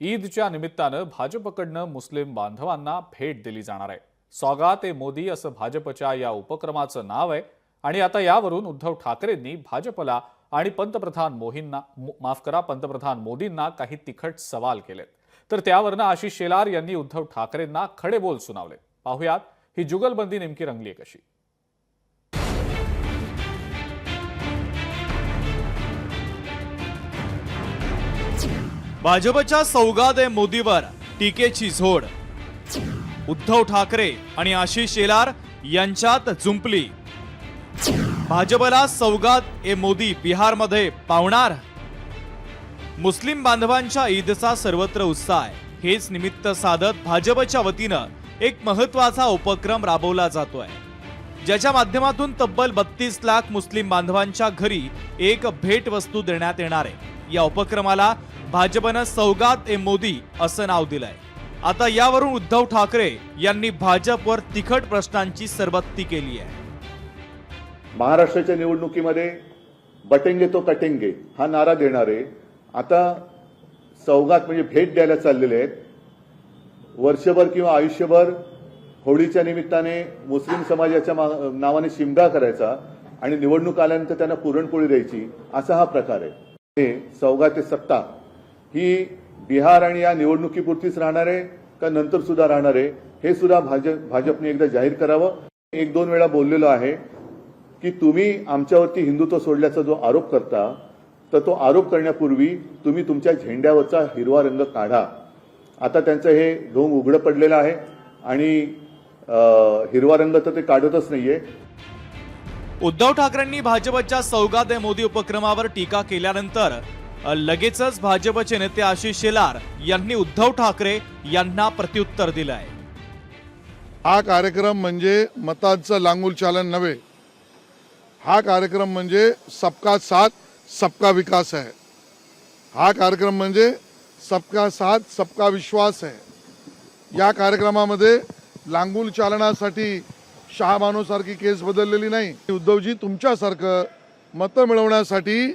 ईदच्या निमित्तानं भाजपकडनं मुस्लिम बांधवांना भेट दिली जाणार आहे। सौगात ए मोदी असं भाजपच्या या उपक्रमाचं नाव आहे आणि आता यावरून उद्धव ठाकरेंनी भाजपला आणि पंतप्रधान मोदींना काही तिखट सवाल केलेत। तर त्यावरनं आशिष शेलार यांनी उद्धव ठाकरेंना खडे बोल सुनावले। पाहुयात ही जुगलबंदी नेमकी रंगली कशी। भाजपच्या सौगात ए मोदीवर टीकेची झोड। उद्धव ठाकरे आणि आशिष शेलार यांच्यात जुंपली। भाजपला सौगात ए मोदी बिहारमध्ये पावणार। मुस्लिम बांधवांच्या ईदचा सर्वत्र उत्साह आहे। हेच निमित्त साधत भाजपच्या वतीनं एक महत्त्वाचा उपक्रम राबवला जातोय, ज्याच्या माध्यमातून तब्बल 32 लाख मुस्लिम बांधवांच्या घरी एक भेट वस्तू देण्यात येणार आहे। या उपक्रमाला भाजपनं सौगात ए मोदी असं नाव दिलंय। आता यावरून उद्धव ठाकरे यांनी भाजपवर तिखट प्रश्नांची सरबत्ती केली आहे। महाराष्ट्राच्या निवडणुकीमध्ये बटेंगे तो कटेंगे हा नारा देणारे आता सौगात म्हणजे भेट द्यायला चाललेले आहेत। वर्षभर किंवा आयुष्यभर होळीच्या निमित्ताने मुस्लिम समाजाच्या नावाने शिमगा करायचा आणि निवडणूक आल्यानंतर त्यांना पुरणपोळी द्यायची, असा हा प्रकार आहे। हे सौगात ए सत्ता ही बिहार आणि या निवडणुकीपुरतीच राहणार आहे का नंतर सुद्धा राहणार आहे, हे सुद्धा भाजपने एकदा जाहीर करावं। 1-2 वेळा बोललेलो आहे की तुम्ही आमच्यावरती हिंदुत्व सोडल्याचा जो आरोप करता, तर तो आरोप करण्यापूर्वी तुम्ही तुमच्या झेंड्यावरचा हिरवा रंग काढा। आता त्यांचं हे ढोंग उघडं पडलेलं आहे आणि हिरवा रंग तर ते काढतच नाहीये। उद्धव ठाकरेंनी भाजपच्या सौगात ए मोदी उपक्रमावर टीका केल्यानंतर लगेचच भाजपचे नेते आशिष शेलार यांनी उद्धव ठाकरे यांना प्रत्युत्तर दिलंय। हा कार्यक्रम म्हणजे मतांचं लांगुल चालन नव्हे, हा कार्यक्रम म्हणजे सबका साथ सबका विकास आहे। हा कार्यक्रम म्हणजे सबका साथ सबका विश्वास आहे। या कार्यक्रमामध्ये लांगुल चालनासाठी शहाबानोसारखी केस बदललेली नाही। उद्धवजी, तुमच्यासारखं मतं मिळवण्यासाठी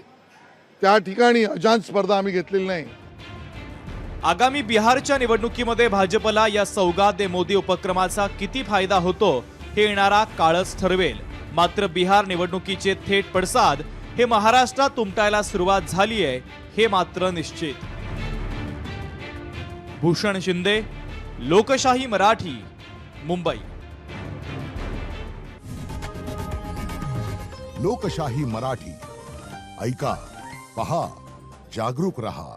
त्या ठिकाणी अजान स्पर्धा आम्ही घेतलेली नाही। आगामी बिहारच्या निवडणुकीमध्ये भाजपला या सौगात ए मोदी उपक्रमाचा किती फायदा होतो हे येणारा काळच ठरवेल। मात्र बिहार निवडणुकीचे थेट पडसाद हे महाराष्ट्रात उमटायला सुरुवात झाली आहे, हे मात्र निश्चित। भूषण शिंदे, लोकशाही मराठी, मुंबई। लोकशाही मराठी ऐका, पहा, जागरूक रहा।